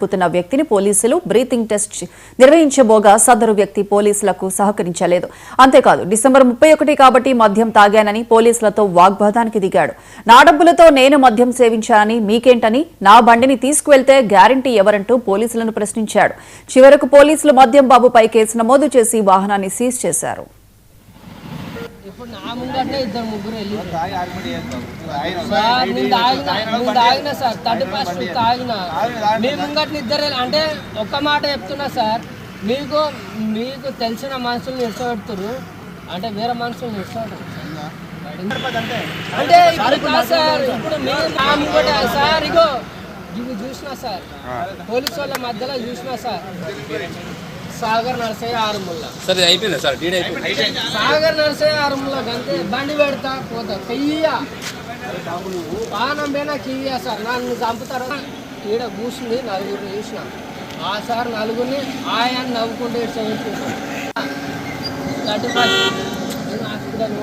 పుతున్న వ్యక్తిని పోలీసులు breathing test నిర్వహించబోగా సదరు వ్యక్తి పోలీసులకు సహకరించలేదు. అంతేకాదు డిసెంబర్ 31 కాబట్టి మద్యం తాగానని పోలీసులతో వాగ్వాదానికి దిగాడు. నా డబ్బులతో నేను మద్యం సేవించానని మీకేంటని, నా బండిని తీసుకువెళ్తే గ్యారంటీ ఎవరంటూ పోలీసులను ప్రశ్నించాడు. చివరకు పోలీసులు మద్యం బాబుపై కేసు నమోదు చేసి వాహనాన్ని సీజ్ చేశారు. ఇప్పుడు నా ముంగట్నే ఇద్దరు ముగ్గురు వెళ్ళి సార్ నేను తాగినా సార్ 31 తాగినా మీ ముంగట్ని ఇద్దరు అంటే ఒక్క మాట చెప్తున్నా సార్, మీకు తెలిసిన మనుషులు ఇష్టపెడుతున్నారు అంటే వేరే మనుషులు ఇష్టపడరు అంటే ఇప్పుడు సార్. ఇప్పుడు మీరు నా ముంగట సార్ ఇగో ఇవి చూసినా సార్, పోలీసు వాళ్ళ మధ్యలో చూసినా సార్. సాగర్ నర్సయ్య ఆరుముల్ల సరే అయిపోయింది సార్, డీడ్ అయిపోయింది. సాగర్ నర్సయ్య ఆరుముల్ల అంతే బండి పెడతా పోతా కెయ్య పానం పోయినా కెయ్య సార్. నన్ను చంపుతారా ఈడ కూర్చుంది నలుగురిని చూసిన ఆ సార్ నలుగురిని ఆయన నవ్వుకుంటే హాస్పిటల్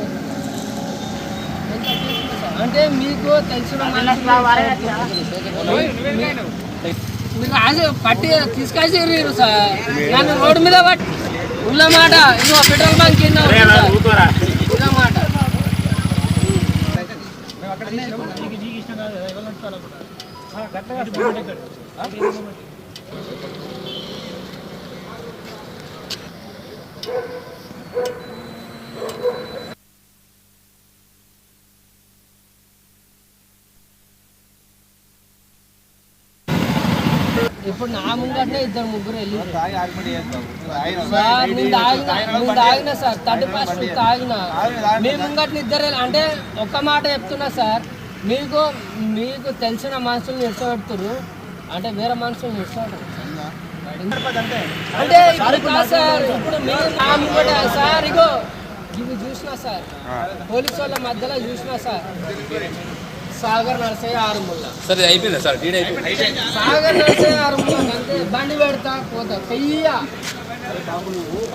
అంటే మీకు తెలిసిన మీరు రాజు పట్టి తీసుకొచ్చారు సార్. నన్ను రోడ్డు మీద పట్టి ఉన్నమాట ఇదిగో పెట్రోల్ బంక్ కింద ఉన్నమాట. ఇప్పుడు నా ముంగట్నే ఇద్దరు ముగ్గురు వెళ్ళి సార్ నేను తాగినా సార్ 31 తాగినా మీ ముంగట్ని ఇద్దరు అంటే ఒక్క మాట చెప్తున్నా సార్, మీకు తెలిసిన మనుషులు ఇష్టపెడుతున్నారు అంటే వేరే మనుషులు ఇష్టపడరు అంటే ఇప్పుడు సార్. ఇప్పుడు మీరు నా ముంగట సార్ ఇగో ఇవి చూసినా సార్, పోలీసు వాళ్ళ మధ్యలో చూసినా సార్. సాగర్ నర్సయ్య ఆరుముల్ల సరే అయిపోయింది సార్, డీడ్ అయిపోయింది. సాగర్ నర్సయ్య ఆరుముల్ల అంతే బండి పెడతా పోతా కెయ్య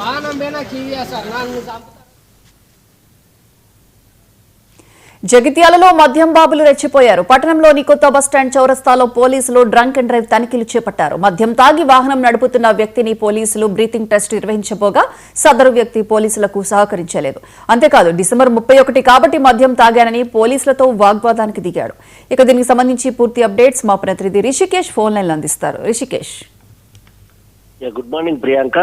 పానం పోయినా కెయ్య సార్. నన్ను జగిత్యాలలో మద్యం బాబులు రెచ్చిపోయారు. పట్టణంలోని కొత్త బస్టాండ్ చౌరస్తాలో పోలీసులు డ్రంక్ అండ్ డ్రైవ్ తనిఖీలు చేపట్టారు. మద్యం తాగి వాహనం నడుపుతున్న వ్యక్తిని పోలీసులు బ్రీతింగ్ టెస్ట్ నిర్వహించబోగా సదరు వ్యక్తి పోలీసులకు సహకరించలేదు. అంతేకాదు డిసెంబర్ 31 కాబట్టి మద్యం తాగానని పోలీసులతో వాగ్వాదానికి దిగాడు. ఇక దీనికి సంబంధించి పూర్తి అప్డేట్స్ మా ప్రతినిధి రిషికేష్ ఫోన్ లైన్లో అందిస్తారు. Rishikesh. Good morning Priyanka.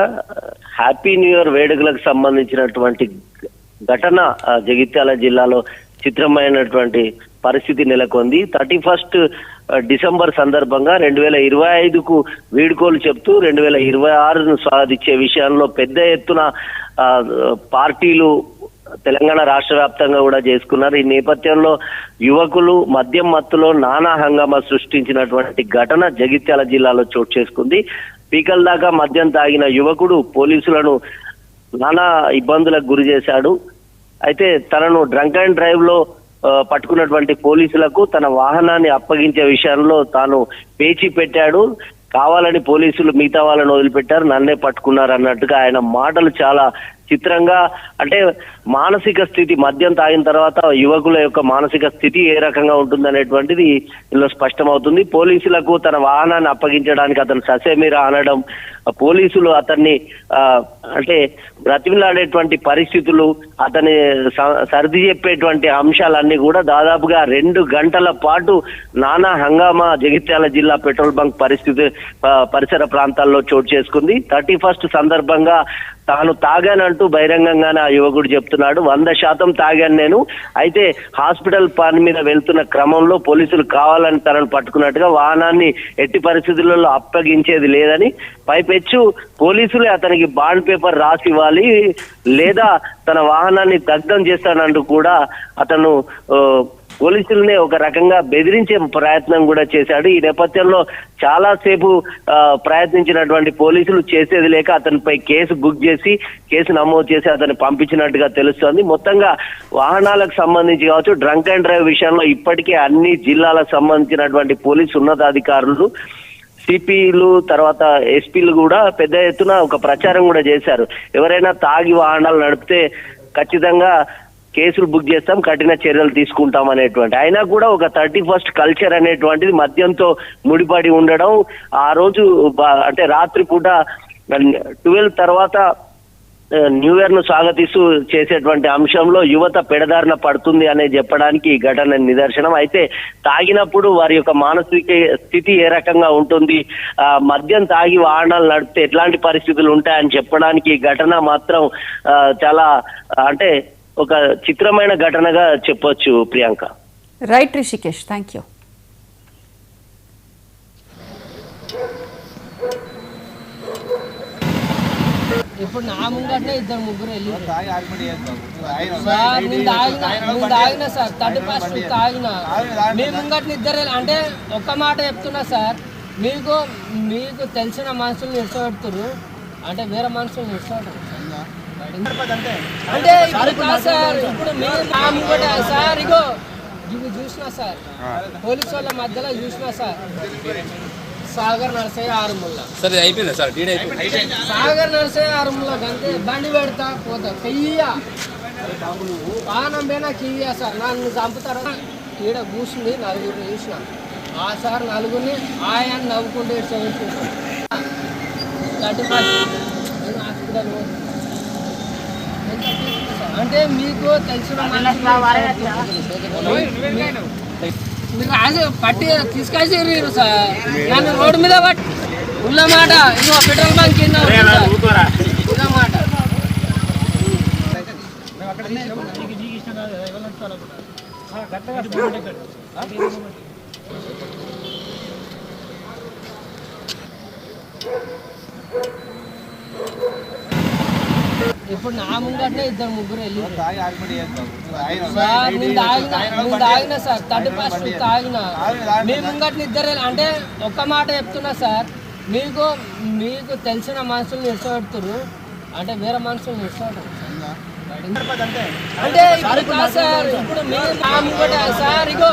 Happy new year వేడుకలకు సంబంధించినటువంటి ఘటన జగిత్యాల జిల్లాలో చిత్రమైనటువంటి పరిస్థితి నెలకొంది. 31 డిసెంబర్ సందర్భంగా 2025కు వీడ్కోలు చెప్తూ 2026ను స్వాగతించే విషయంలో పెద్ద ఎత్తున పార్టీలు తెలంగాణ రాష్ట్ర వ్యాప్తంగా కూడా చేసుకున్నారు. ఈ నేపథ్యంలో యువకులు మద్యం మత్తులో నానా హంగామా సృష్టించినటువంటి ఘటన జగిత్యాల జిల్లాలో చోటు చేసుకుంది. పీకల దాకా మద్యం తాగిన యువకుడు పోలీసులను నానా ఇబ్బందులకు గురి చేశాడు. అయితే తనను డ్రంక్ అండ్ డ్రైవ్ లో పట్టుకున్నటువంటి పోలీసులకు తన వాహనాన్ని అప్పగించే విషయంలో తాను పేచీ పెట్టాడు. కావాలని పోలీసులు మిగతా వాళ్ళని వదిలిపెట్టారు, నన్నే పట్టుకున్నారు అన్నట్టుగా ఆయన మాటలు చాలా చిత్రంగా, అంటే మానసిక స్థితి మద్యం తాగిన తర్వాత యువకుల యొక్క మానసిక స్థితి ఏ రకంగా ఉంటుందనేటువంటిది ఇందులో స్పష్టమవుతుంది. పోలీసులకు తన వాహనాన్ని అప్పగించడానికి అతను ససేమిరా అనడం, పోలీసులు అతన్ని అంటే బ్రతిమిలాడేటువంటి పరిస్థితులు, అతని సర్ది చెప్పేటువంటి అంశాలన్నీ కూడా దాదాపుగా 2 గంటల పాటు నానా హంగామా జగిత్యాల జిల్లా పెట్రోల్ బంక్ పరిసర ప్రాంతాల్లో చోటు చేసుకుంది. 31 సందర్భంగా తాను తాగానంటూ బహిరంగంగానే ఆ యువకుడు చెప్తున్నాడు. 100% తాగాను నేను. అయితే హాస్పిటల్ పని మీద వెళ్తున్న క్రమంలో పోలీసులు కావాలని తనను పట్టుకున్నట్టుగా వాహనాన్ని ఎట్టి పరిస్థితులలో అప్పగించేది లేదని, పైపెచ్చు పోలీసులే అతనికి బాండ్ పేపర్ రాసి ఇవ్వాలి లేదా తన వాహనాన్ని దగ్ధం చేస్తానంటూ కూడా అతను పోలీసులనే ఒక రకంగా బెదిరించే ప్రయత్నం కూడా చేశాడు. ఈ నేపథ్యంలో చాలా సేపు ప్రయత్నించినటువంటి పోలీసులు చేసేది లేక అతనిపై కేసు బుక్ చేసి కేసు నమోదు చేసి అతన్ని పంపించినట్టుగా తెలుస్తోంది. మొత్తంగా వాహనాలకు సంబంధించి కావచ్చు, డ్రంక్ అండ్ డ్రైవ్ విషయంలో ఇప్పటికే అన్ని జిల్లాలకు సంబంధించినటువంటి పోలీసు ఉన్నతాధికారులు, సిపిలు, తర్వాత ఎస్పీలు కూడా పెద్ద ఎత్తున ఒక ప్రచారం కూడా చేశారు. ఎవరైనా తాగి వాహనాలు నడిపితే ఖచ్చితంగా కేసులు బుక్ చేస్తాం, కఠిన చర్యలు తీసుకుంటాం అనేటువంటి. అయినా కూడా ఒక 31st కల్చర్ అనేటువంటిది మద్యంతో ముడిపడి ఉండడం, ఆ రోజు అంటే రాత్రి పూట 12 తర్వాత న్యూ ఇయర్ ను స్వాగతిస్తూ చేసేటువంటి అంశంలో యువత పెడదారిన పడుతుంది అనే చెప్పడానికి ఈ ఘటన నిదర్శనం. అయితే తాగినప్పుడు వారి యొక్క మానసిక స్థితి ఏ రకంగా ఉంటుంది, మద్యం తాగి వాహనాలు నడిపితే ఎట్లాంటి పరిస్థితులు ఉంటాయని చెప్పడానికి ఈ ఘటన మాత్రం చాలా అంటే ఒక చిత్రమైన ఘటనగా చెప్పొచ్చు Priyanka. Right Rishikesh, thank you. ఇప్పుడు నా ముంగట్నే 2-3 వెళ్ళి సార్ నేను తాగిన సార్ 31st తాగిన. మీ ముంగట్ని 2 అంటే ఒక్క మాట చెప్తున్నా సార్, మీకు తెలిసిన మనుషులు నిడిచిపెడుతున్నారు అంటే వేరే మనుషులు నిడిచిపెడతారు అంటే ఇప్పుడు కాదు సార్. ఇప్పుడు మీరు నా ముంగట సార్ ఇగో ఇవి చూసినా సార్, పోలీసు వాళ్ళ మధ్యలో చూసినా సార్, సాగర్ నర్సయ్య ఆరుముల్లా సార్ ఇది అయిపోయిందా సార్ డీడ్ అయిపోయింది సాగర్ నర్సయ్య ఆరుముల్లా అంతే బండి పెడతా పోతా చెయ్యా పానం పోయినా కియ్యా సార్ నన్ను చంపుతారా. ఈడ కూర్చుంది 4 చూసిన ఆ సార్ 4 ఆయన నవ్వుకుంటే 35 హాస్పిటల్ అంటే మీకు తెలిసిన మీరు రాజు పట్టి తీసుకొచ్చారు సార్, నన్ను రోడ్డు మీద పట్టి ఉల్ల మాట ఇంకో పెట్రోల్ బంక్ కింద ఉల్ల మాట. ఇప్పుడు నా ముంగట్నే 2-3 వెళ్ళి సార్ నేను తాగిన సార్ 31st తాగిన. మీ ముంగట్ని 2 అంటే ఒక్క మాట చెప్తున్నా సార్, మీకు తెలిసిన మనుషులు నిడిచిపెడుతున్నారు అంటే వేరే మనుషులు నిడిచిపెడతారు అంటే ఇప్పుడు కాదు సార్. ఇప్పుడు మీరు నా ముంగట సార్ ఇగో